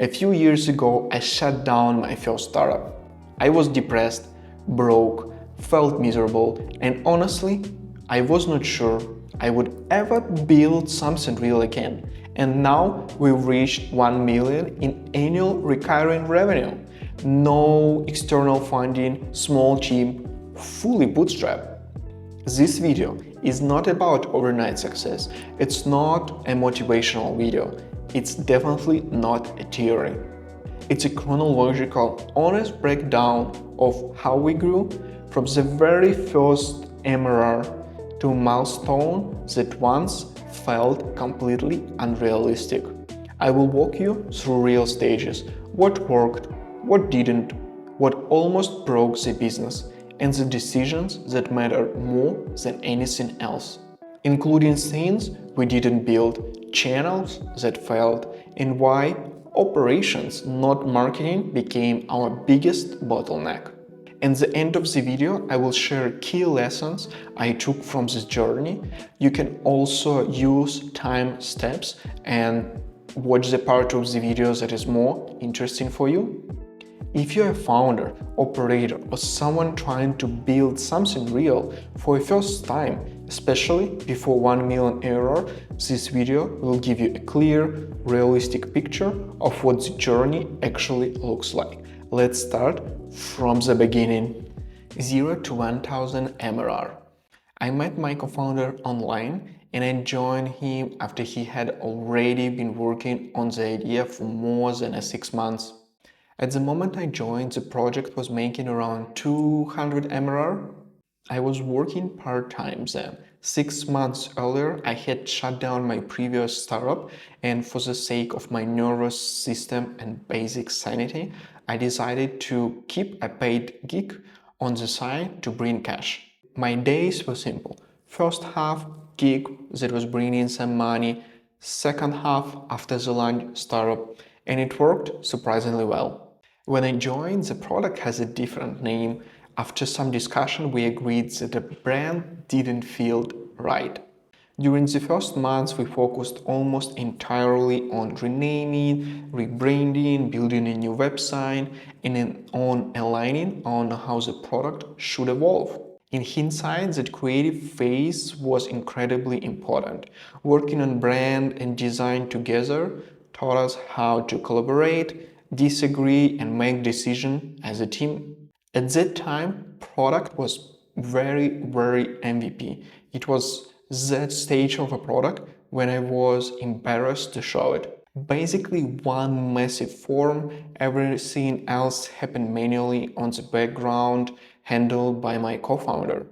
A few years ago, I shut down my first startup. I was depressed, broke, felt miserable, and honestly, I was not sure I would ever build something real again. And now we've reached 1 million in annual recurring revenue. No external funding, small team, fully bootstrapped. This video is not about overnight success. It's not a motivational video. It's definitely not a theory. It's a chronological, honest breakdown of how we grew from the very first ARR to a milestone that once felt completely unrealistic. I will walk you through real stages, what worked, what didn't, what almost broke the business, and the decisions that matter more than anything else, including things we didn't build, channels that failed, and why operations, not marketing, became our biggest bottleneck. At the end of the video, I will share key lessons I took from this journey. You can also use time steps and watch the part of the video that is more interesting for you. If you're a founder, operator, or someone trying to build something real for the first time, especially before 1 million ARR, this video will give you a clear, realistic picture of what the journey actually looks like. Let's start from the beginning. 0 to 1000 MRR. I met my co-founder online and I joined him after he had already been working on the idea for more than 6 months. At the moment I joined, the project was making around 200 MRR. I was working part-time then. 6 months earlier, I had shut down my previous startup, and for the sake of my nervous system and basic sanity, I decided to keep a paid gig on the side to bring cash. My days were simple. First half, gig that was bringing some money, second half after the launch startup, and it worked surprisingly well. When I joined, the product has a different name. After some discussion, we agreed that the brand didn't feel right. During the first months, we focused almost entirely on renaming, rebranding, building a new website, and on aligning on how the product should evolve. In hindsight, that creative phase was incredibly important. Working on brand and design together taught us how to collaborate, disagree, and make decisions as a team. At that time, product was very MVP. It was that stage of a product when I was embarrassed to show it. Basically one massive form, everything else happened manually on the background, handled by my co-founder.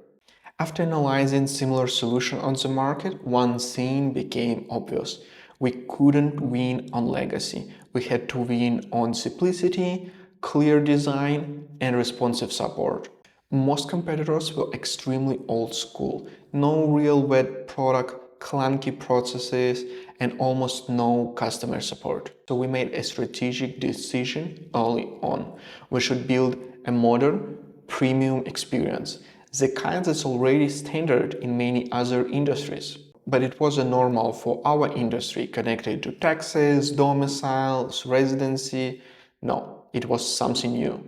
After analyzing similar solutions on the market, one thing became obvious. We couldn't win on legacy. We had to win on simplicity, clear design, and responsive support. Most competitors were extremely old school. No real web product, clunky processes, and almost no customer support. So we made a strategic decision early on. We should build a modern, premium experience, the kind that's already standard in many other industries. But it wasn't normal for our industry connected to taxes, domiciles, residency. No, it was something new.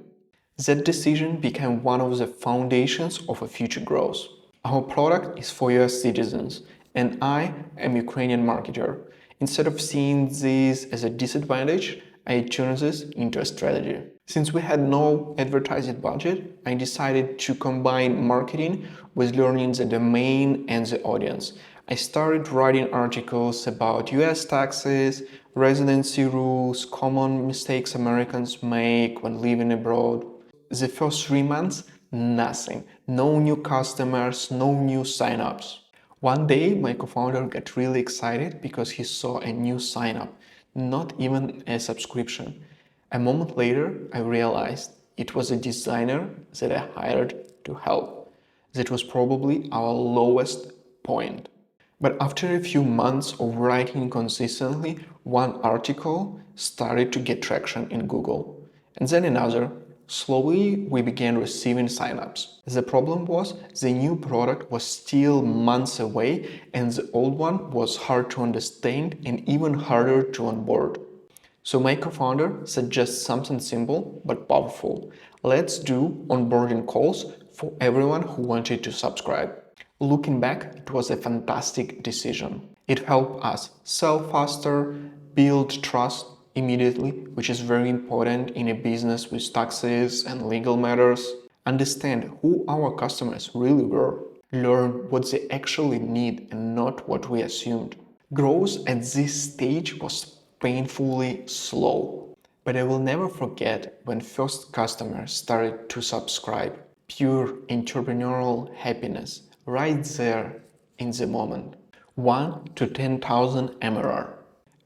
That decision became one of the foundations of a future growth. Our product is for US citizens, and I am a Ukrainian marketer. Instead of seeing this as a disadvantage, I turned this into a strategy. Since we had no advertising budget, I decided to combine marketing with learning the domain and the audience. I started writing articles about US taxes, residency rules, common mistakes Americans make when living abroad. The first 3 months, nothing. No new customers, no new signups. One day, my co-founder got really excited because he saw a new signup, not even a subscription. A moment later, I realized it was a designer that I hired to help. That was probably our lowest point. But after a few months of writing consistently, one article started to get traction in Google, and then another. Slowly, we began receiving signups. The problem was the new product was still months away and the old one was hard to understand and even harder to onboard. So my co-founder suggests something simple but powerful. Let's do onboarding calls for everyone who wanted to subscribe. Looking back, it was a fantastic decision. It helped us sell faster, build trust immediately, which is very important in a business with taxes and legal matters. Understand who our customers really were. Learn what they actually need and not what we assumed. Growth at this stage was painfully slow, but I will never forget when first customers started to subscribe. Pure entrepreneurial happiness right there in the moment. 1 to 10,000 MRR.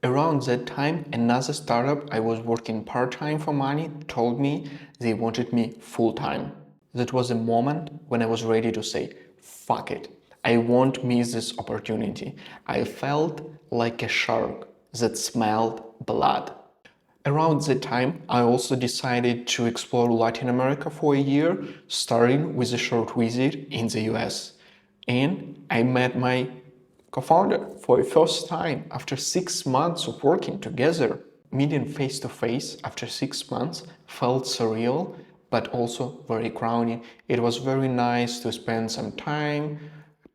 Around that time, another startup I was working part-time for money told me they wanted me full-time. That was a moment when I was ready to say, fuck it, I won't miss this opportunity. I felt like a shark that smelled blood. Around that time, I also decided to explore Latin America for a year, starting with a short visit in the US. And I met my co-founder for the first time after 6 months of working together. Meeting face to face after 6 months felt surreal, but also very grounding. It was very nice to spend some time,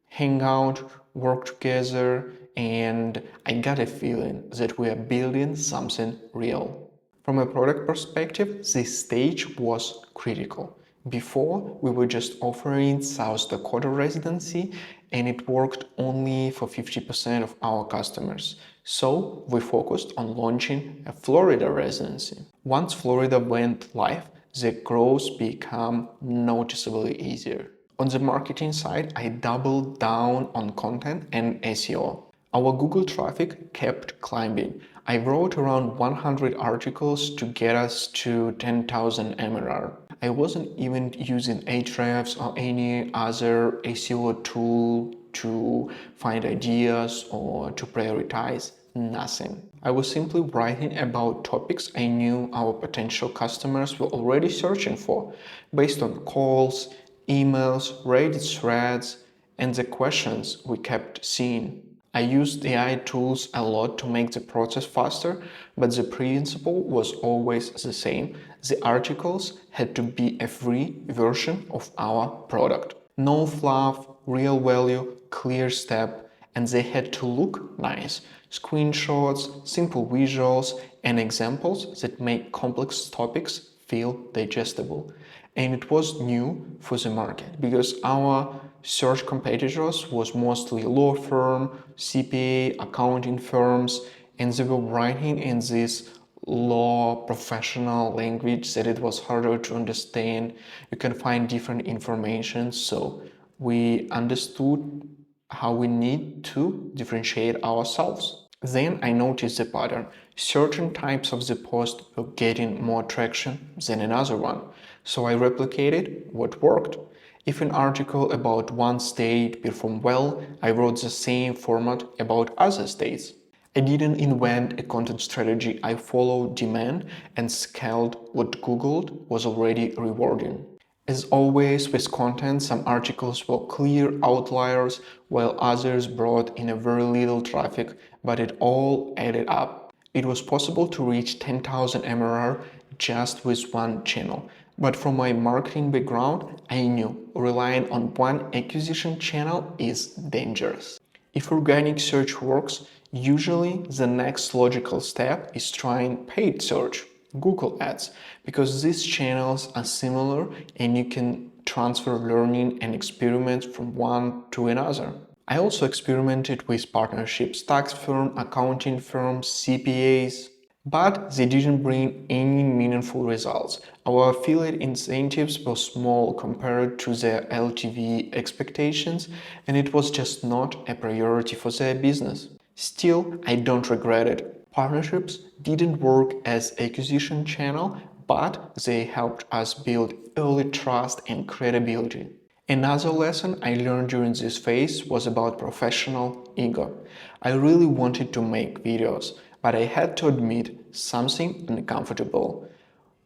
hang out, work together, and I got a feeling that we are building something real. From a product perspective, this stage was critical. Before, we were just offering South Dakota residency and it worked only for 50% of our customers. So we focused on launching a Florida residency. Once Florida went live, the growth became noticeably easier. On the marketing side, I doubled down on content and SEO. Our Google traffic kept climbing. I wrote around 100 articles to get us to 10,000 MRR. I wasn't even using Ahrefs or any other SEO tool to find ideas or to prioritize. Nothing. I was simply writing about topics I knew our potential customers were already searching for, based on calls, emails, Reddit threads, and the questions we kept seeing. I used AI tools a lot to make the process faster, but the principle was always the same. The articles had to be a free version of our product. No fluff, real value, clear step, and they had to look nice. Screenshots, simple visuals, and examples that make complex topics feel digestible. And it was new for the market because our search competitors was mostly law firm, CPA, accounting firms, and they were writing in this law professional language that it was harder to understand. You can find different information, so we understood how we need to differentiate ourselves. Then I noticed the pattern. Certain types of the post were getting more traction than another one, so I replicated what worked. If an article about one state performed well, I wrote the same format about other states. I didn't invent a content strategy, I followed demand and scaled what Googled was already rewarding. As always with content, some articles were clear outliers while others brought in a very little traffic, but it all added up. It was possible to reach 10,000 MRR just with one channel. But from my marketing background, I knew relying on one acquisition channel is dangerous. If organic search works, usually the next logical step is trying paid search, Google Ads, because these channels are similar and you can transfer learning and experiments from one to another. I also experimented with partnerships, tax firm, accounting firms, CPAs, but they didn't bring any meaningful results. Our affiliate incentives were small compared to their LTV expectations, and it was just not a priority for their business. Still, I don't regret it. Partnerships didn't work as acquisition channel, but they helped us build early trust and credibility. Another lesson I learned during this phase was about professional ego. I really wanted to make videos, but I had to admit something uncomfortable.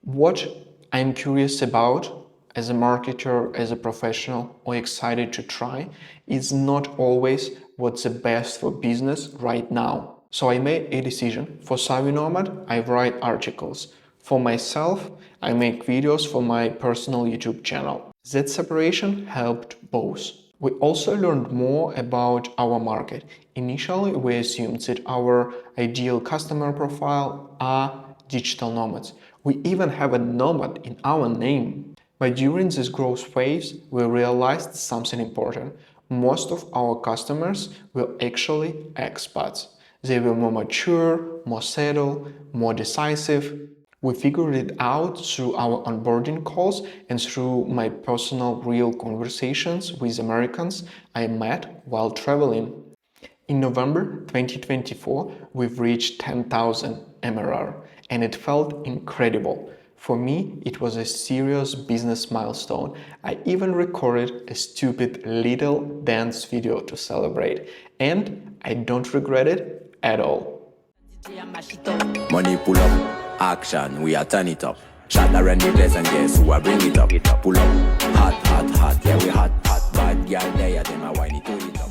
What I'm curious about as a marketer, as a professional, or excited to try is not always what's the best for business right now. So I made a decision. For Savvy Nomad, I write articles. For myself, I make videos for my personal YouTube channel. That separation helped both. We also learned more about our market. Initially, we assumed that our ideal customer profile are digital nomads. We even have a nomad in our name. But during this growth phase, we realized something important. Most of our customers were actually expats. They were more mature, more settled, more decisive. We figured it out through our onboarding calls and through my personal real conversations with Americans I met while traveling. In November 2024, we've reached 10,000 MRR, and it felt incredible. For me, it was a serious business milestone. I even recorded a stupid little dance video to celebrate, and I don't regret it at all. Money pull up, action, we are turn it up. Shot around the place and guess who I bring it up. Pull up, hot, yeah we hot. Bad girl there, them I whine it to it up.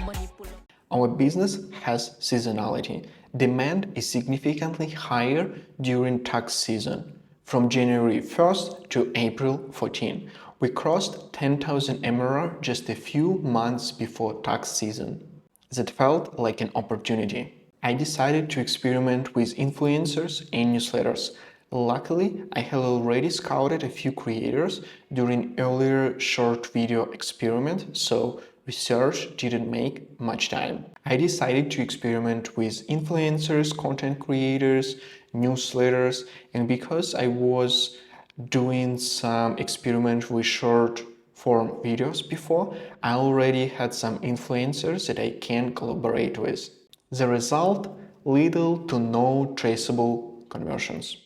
Our business has seasonality. Demand is significantly higher during tax season. From January 1st to April 14, we crossed 10,000 MRR just a few months before tax season. That felt like an opportunity. I decided to experiment with influencers and newsletters. Luckily, I had already scouted a few creators during earlier short video experiment, so research didn't make much time. I decided to experiment with influencers, content creators, newsletters, and because I was doing some experiment with short form videos before, I already had some influencers that I can collaborate with. The result? Little to no traceable conversions.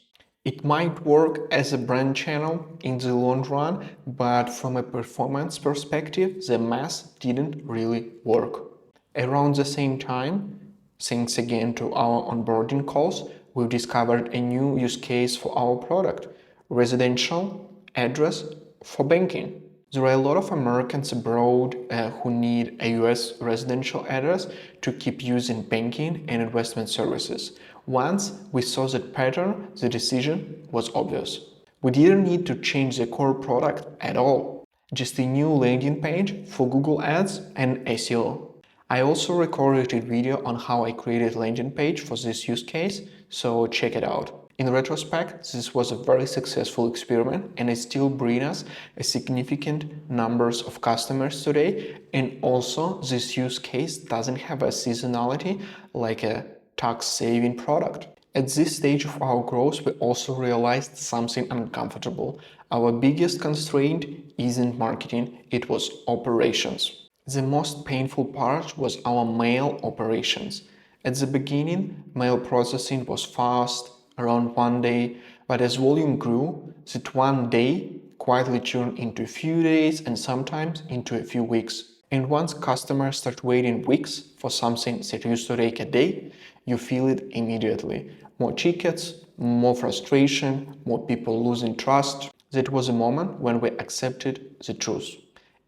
It might work as a brand channel in the long run, but from a performance perspective, the math didn't really work. Around the same time, thanks again to our onboarding calls, we've discovered a new use case for our product: residential address for banking. There are a lot of Americans abroad who need a US residential address to keep using banking and investment services. Once we saw that pattern, the decision was obvious. We didn't need to change the core product at all, just a new landing page for Google Ads and SEO. I also recorded a video on how I created a landing page for this use case, so check it out. In retrospect, this was a very successful experiment and it still brings us a significant numbers of customers today, and also this use case doesn't have a seasonality like a tax-saving product. At this stage of our growth, we also realized something uncomfortable. Our biggest constraint isn't marketing, it was operations. The most painful part was our mail operations. At the beginning, mail processing was fast, around one day, but as volume grew, that one day quietly turned into a few days and sometimes into a few weeks. And once customers start waiting weeks for something that used to take a day, you feel it immediately. More tickets, more frustration, more people losing trust. That was a moment when we accepted the truth.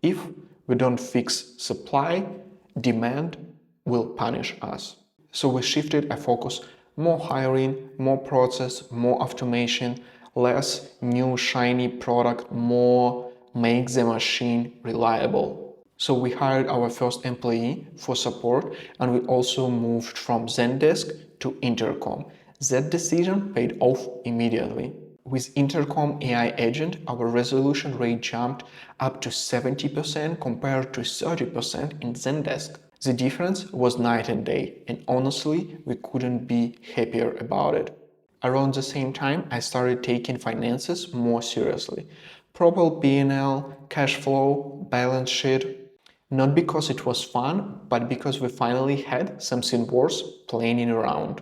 If we don't fix supply, demand will punish us. So we shifted our focus: more hiring, more process, more automation, less new shiny product, more make the machine reliable. So we hired our first employee for support, and we also moved from Zendesk to Intercom. That decision paid off immediately. With Intercom AI agent, our resolution rate jumped up to 70% compared to 30% in Zendesk. The difference was night and day, and honestly, we couldn't be happier about it. Around the same time, I started taking finances more seriously. Proper P&L, cash flow, balance sheet. Not because it was fun, but because we finally had something worth playing around.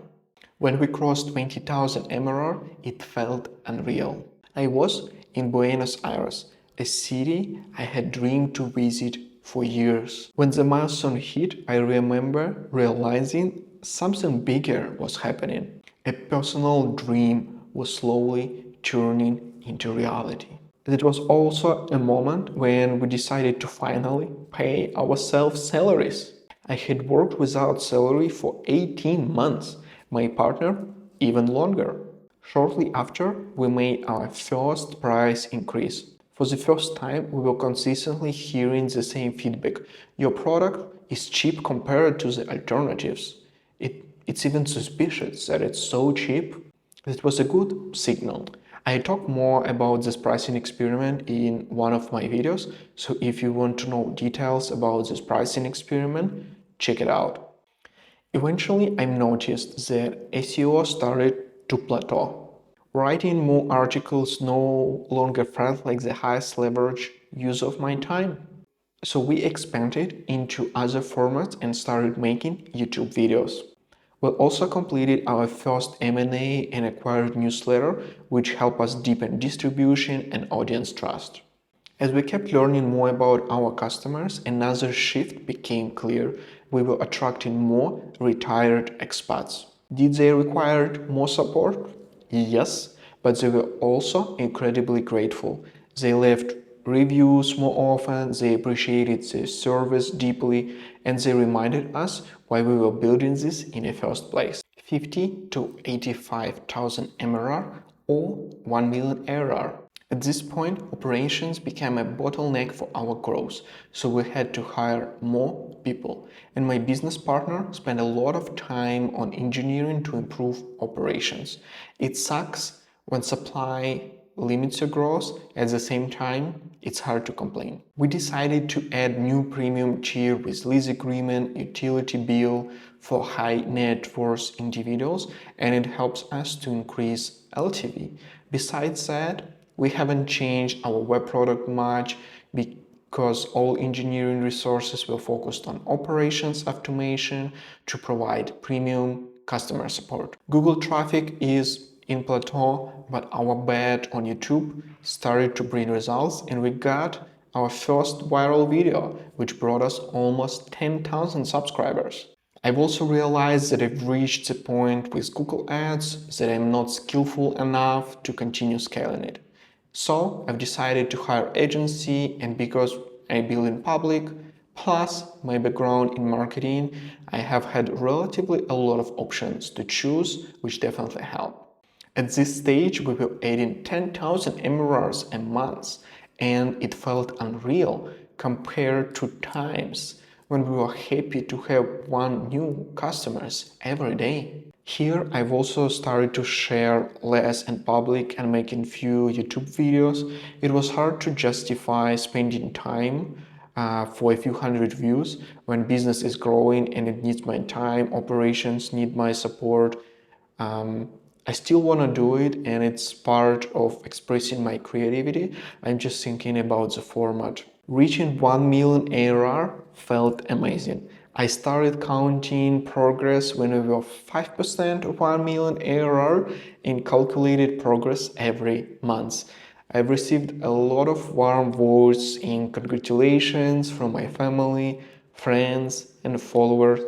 When we crossed 20,000 MRR, it felt unreal. I was in Buenos Aires, a city I had dreamed to visit for years. When the milestone hit, I remember realizing something bigger was happening. A personal dream was slowly turning into reality. It was also a moment when we decided to finally pay ourselves salaries. I had worked without salary for 18 months. My partner, even longer. Shortly after, we made our first price increase. For the first time, we were consistently hearing the same feedback. Your product is cheap compared to the alternatives. It's even suspicious that it's so cheap. That was a good signal. I talk more about this pricing experiment in one of my videos, so if you want to know details about this pricing experiment, check it out. Eventually, I noticed that SEO started to plateau. Writing more articles no longer felt like the highest leverage use of my time. So we expanded into other formats and started making YouTube videos. We also completed our first M&A and acquired newsletter, which helped us deepen distribution and audience trust. As we kept learning more about our customers, another shift became clear. We were attracting more retired expats. Did they require more support? Yes, but they were also incredibly grateful. They left reviews more often, they appreciated the service deeply, and they reminded us why we were building this in the first place. 50 to 85,000 MRR or 1 million ARR. At this point, operations became a bottleneck for our growth, so we had to hire more people. And my business partner spent a lot of time on engineering to improve operations. It sucks when supply limits your growth. At the same time, it's hard to complain. We decided to add new premium tier with lease agreement, utility bill for high net worth individuals, and it helps us to increase LTV. Besides that, we haven't changed our web product much because all engineering resources were focused on operations automation to provide premium customer support. Google traffic is in plateau, but our bet on YouTube started to bring results and we got our first viral video, which brought us almost 10,000 subscribers. I've also realized that I've reached the point with Google Ads that I'm not skillful enough to continue scaling it. So I've decided to hire agency, and because I build in public, plus my background in marketing, I have had relatively a lot of options to choose, which definitely help. At this stage, we were adding 10,000 MRRs a month, and it felt unreal compared to times when we were happy to have one new customers every day. Here, I've also started to share less in public and making few YouTube videos. It was hard to justify spending time for a few hundred views when business is growing and it needs my time, operations need my support. I still want to do it and it's part of expressing my creativity. I'm just thinking about the format. Reaching 1 million ARR felt amazing. I started counting progress when we were 5% of 1 million ARR and calculated progress every month. I've received a lot of warm words and congratulations from my family, friends, and followers.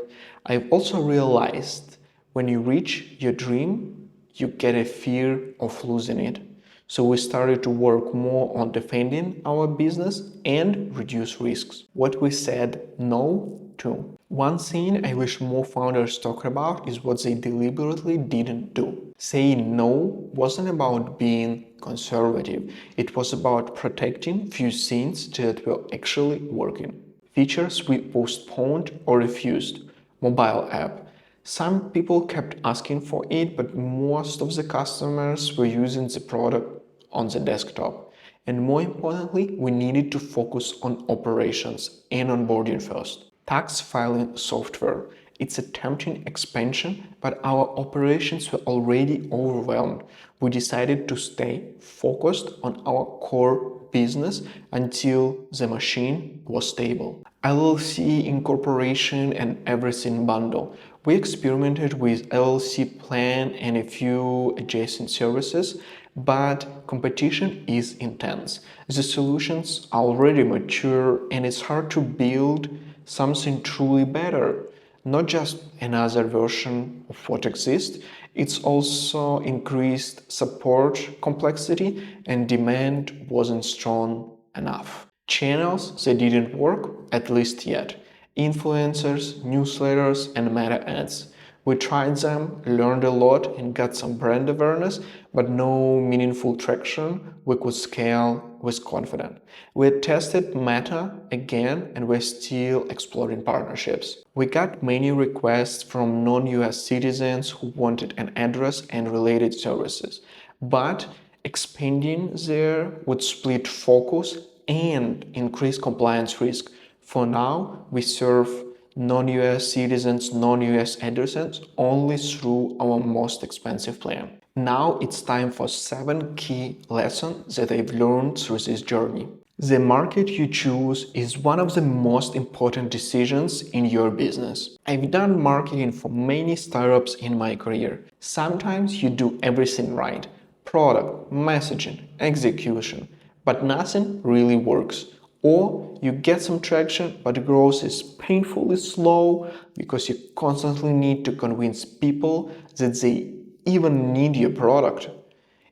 I've also realized when you reach your dream, you get a fear of losing it. So we started to work more on defending our business and reduce risks. What we said no to. One thing I wish more founders talk about is what they deliberately didn't do. Saying no wasn't about being conservative. It was about protecting few things that were actually working. Features we postponed or refused. Mobile app. Some people kept asking for it, but most of the customers were using the product on the desktop. And more importantly, we needed to focus on operations and onboarding first. Tax filing software. It's a tempting expansion, but our operations were already overwhelmed. We decided to stay focused on our core business until the machine was stable. LLC incorporation and everything bundle. We experimented with LLC plan and a few adjacent services, but competition is intense. The solutions are already mature and it's hard to build something truly better. Not just another version of what exists, it's also increased support complexity and demand wasn't strong enough. Channels that didn't work, at least yet. Influencers, newsletters, and meta ads. We tried them, learned a lot, and got some brand awareness, but no meaningful traction we could scale with confidence. We had tested Meta again, and we're still exploring partnerships. We got many requests from non-US citizens who wanted an address and related services, but expanding there would split focus and increase compliance risk. For now, we serve non-US citizens, non-US addresses only through our most expensive plan. Now it's time for 7 key lessons that I've learned through this journey. The market you choose is one of the most important decisions in your business. I've done marketing for many startups in my career. Sometimes you do everything right: product, messaging, execution, but nothing really works. Or you get some traction, but growth is painfully slow because you constantly need to convince people that they even need your product.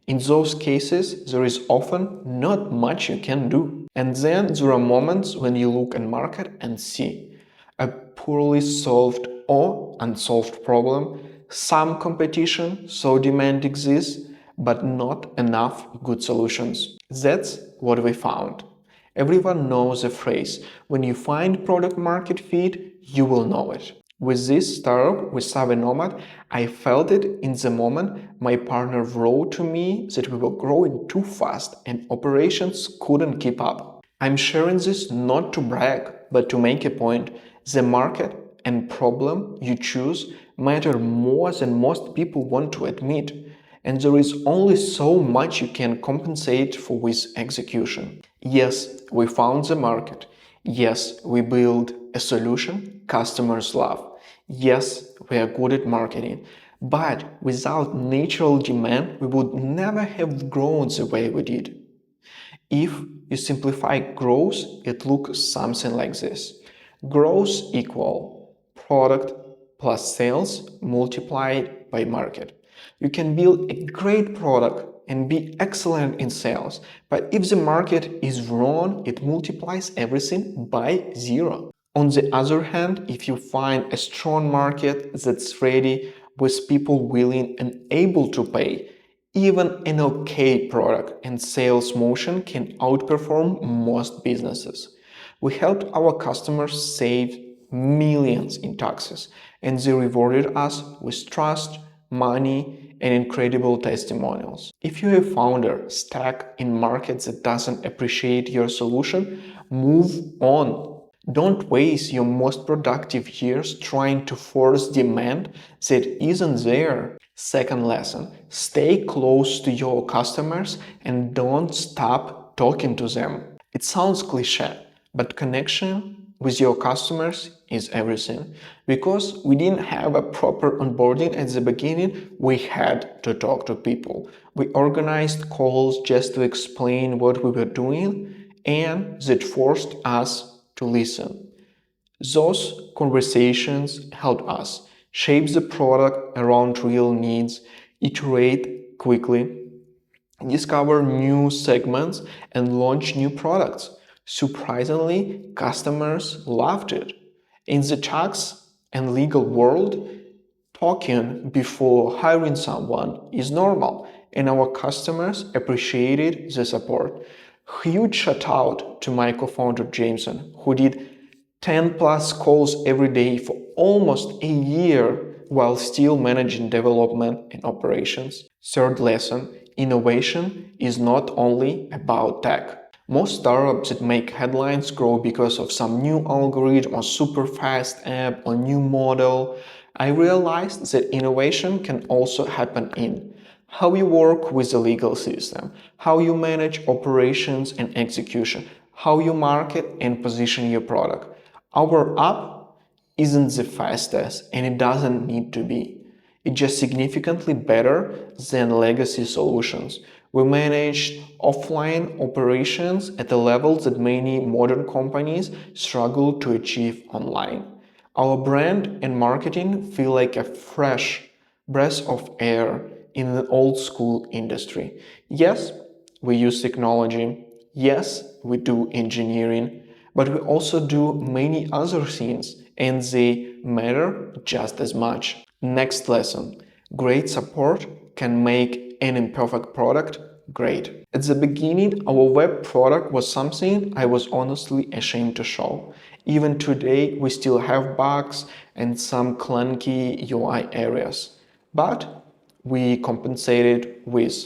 In those cases, there is often not much you can do. And then there are moments when you look at market and see a poorly solved or unsolved problem, some competition, so demand exists, but not enough good solutions. That's what we found. Everyone knows the phrase, when you find product market fit, you will know it. With this startup, with Savvy Nomad, I felt it in the moment my partner wrote to me that we were growing too fast and operations couldn't keep up. I'm sharing this not to brag, but to make a point. The market and problem you choose matter more than most people want to admit, and there is only so much you can compensate for with execution. Yes, we found the market. Yes, we build a solution customers love. Yes, we are good at marketing. But without natural demand, we would never have grown the way we did. If you simplify growth, it looks something like this. Growth equal product plus sales multiplied by market. You can build a great product and be excellent in sales, but if the market is wrong, it multiplies everything by 0. On the other hand, if you find a strong market that's ready with people willing and able to pay, even an okay product and sales motion can outperform most businesses. We helped our customers save millions in taxes, and they rewarded us with trust, money, and incredible testimonials. If you're a founder stuck in markets that doesn't appreciate your solution, move on. Don't waste your most productive years trying to force demand that isn't there. Second lesson, stay close to your customers and don't stop talking to them. It sounds cliche, but connection with your customers is everything. Because we didn't have a proper onboarding at the beginning, we had to talk to people. We organized calls just to explain what we were doing, and that forced us to listen. Those conversations helped us shape the product around real needs, iterate quickly, discover new segments, and launch new products. Surprisingly, customers loved it. In the tax and legal world, talking before hiring someone is normal, and our customers appreciated the support. Huge shout out to my co-founder Jameson, who did 10 plus calls every day for almost a year while still managing development and operations. Third lesson, innovation is not only about tech. Most startups that make headlines grow because of some new algorithm or super fast app or new model. I realized that innovation can also happen in how you work with the legal system, how you manage operations and execution, how you market and position your product. Our app isn't the fastest and it doesn't need to be. It's just significantly better than legacy solutions. We manage offline operations at a level that many modern companies struggle to achieve online. Our brand and marketing feel like a fresh breath of air in an old school industry. Yes, we use technology. Yes, we do engineering, but we also do many other things and they matter just as much. Next lesson. Great support can make an imperfect product great. At the beginning, our web product was something I was honestly ashamed to show. Even today, we still have bugs and some clunky UI areas. But we compensated with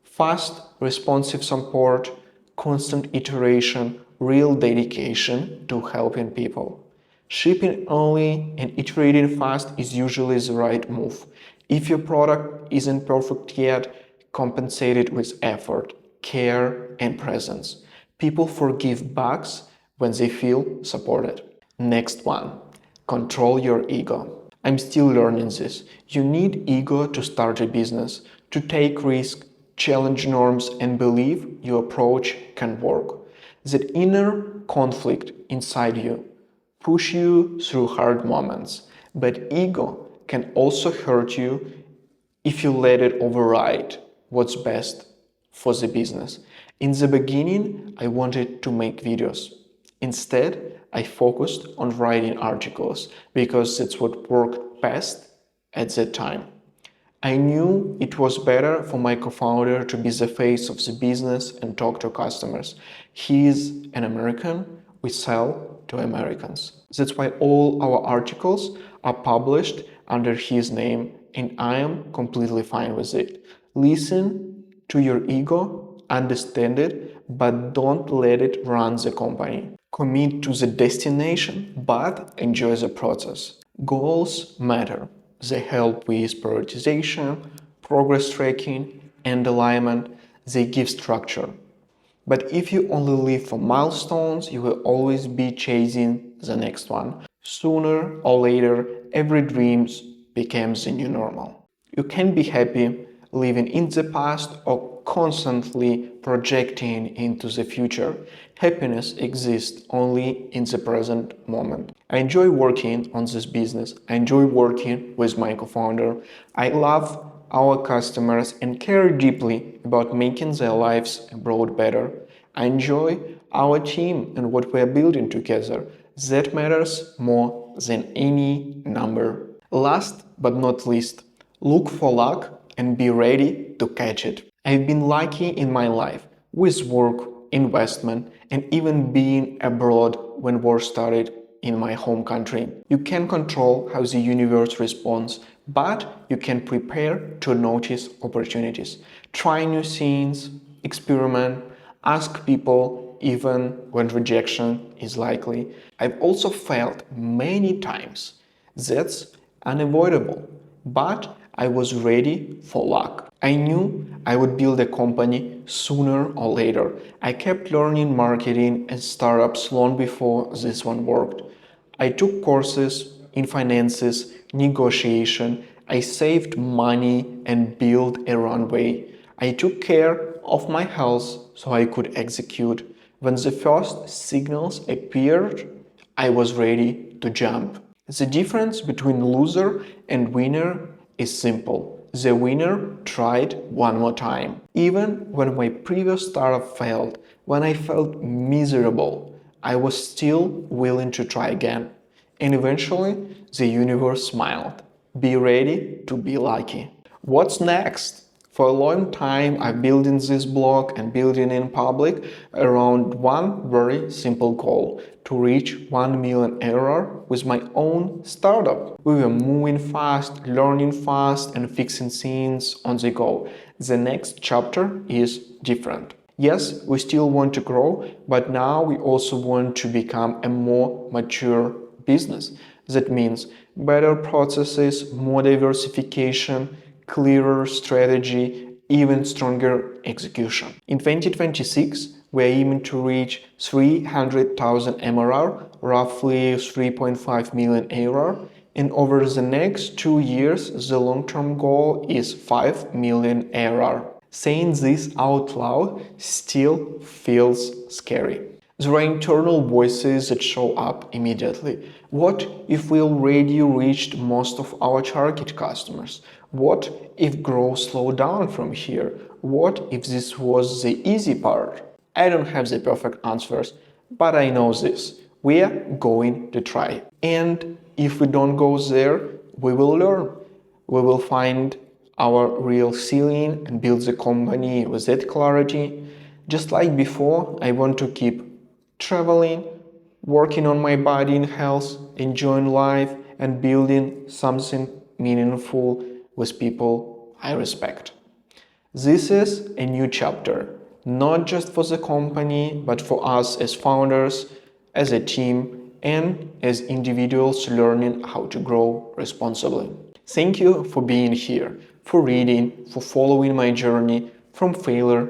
fast, responsive support, constant iteration, real dedication to helping people. Shipping early and iterating fast is usually the right move. If your product isn't perfect yet, compensate it with effort, care, and presence. People forgive bugs when they feel supported. Next one, control your ego. I'm still learning this. You need ego to start a business, to take risks, challenge norms, and believe your approach can work. That inner conflict inside you push you through hard moments, but ego can also hurt you if you let it override what's best for the business. In the beginning, I wanted to make videos. Instead, I focused on writing articles because that's what worked best at that time. I knew it was better for my co-founder to be the face of the business and talk to customers. He is an American, we sell to Americans. That's why all our articles are published under his name, and I am completely fine with it. Listen to your ego, understand it, but don't let it run the company. Commit to the destination, but enjoy the process. Goals matter. They help with prioritization, progress tracking, and alignment. They give structure. But if you only live for milestones, you will always be chasing the next one. Sooner or later, every dream becomes the new normal. You can be happy living in the past or constantly projecting into the future. Happiness exists only in the present moment. I enjoy working on this business. I enjoy working with my co-founder. I love our customers and care deeply about making their lives abroad better. I enjoy our team and what we are building together. That matters more than any number. Last but not least, look for luck and be ready to catch it. I've been lucky in my life with work, investment, and even being abroad when war started in my home country. You can't control how the universe responds, but you can prepare to notice opportunities. Try new things, experiment, ask people even when rejection is likely. I've also failed many times. That's unavoidable, but I was ready for luck. I knew I would build a company sooner or later. I kept learning marketing and startups long before this one worked. I took courses in finances, negotiation. I saved money and built a runway. I took care of my health so I could execute. When the first signals appeared, I was ready to jump. The difference between loser and winner is simple. The winner tried one more time. Even when my previous startup failed, when I felt miserable, I was still willing to try again. And eventually, the universe smiled. Be ready to be lucky. What's next? For a long time, I've building this blog and building in public around one very simple goal: to reach 1 million ARR with my own startup. We were moving fast, learning fast, and fixing things on the go. The next chapter is different. Yes, we still want to grow, but now we also want to become a more mature business. That means better processes, more diversification, clearer strategy, even stronger execution. In 2026, we are aiming to reach 300,000 MRR, roughly 3.5 million ARR, and over the next 2 years, the long-term goal is 5 million ARR. Saying this out loud still feels scary. There are internal voices that show up immediately. What if we already reached most of our target customers? What if growth slowed down from here? What if this was the easy part? I don't have the perfect answers, but I know this. We are going to try. And if we don't go there, we will learn. We will find our real ceiling and build the company with that clarity. Just like before, I want to keep traveling, working on my body and health, enjoying life, and building something meaningful with people I respect. This is a new chapter, not just for the company, but for us as founders, as a team, and as individuals learning how to grow responsibly. Thank you for being here, for reading, for following my journey from failure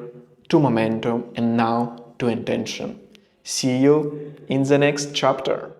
to momentum and now to intention. See you in the next chapter.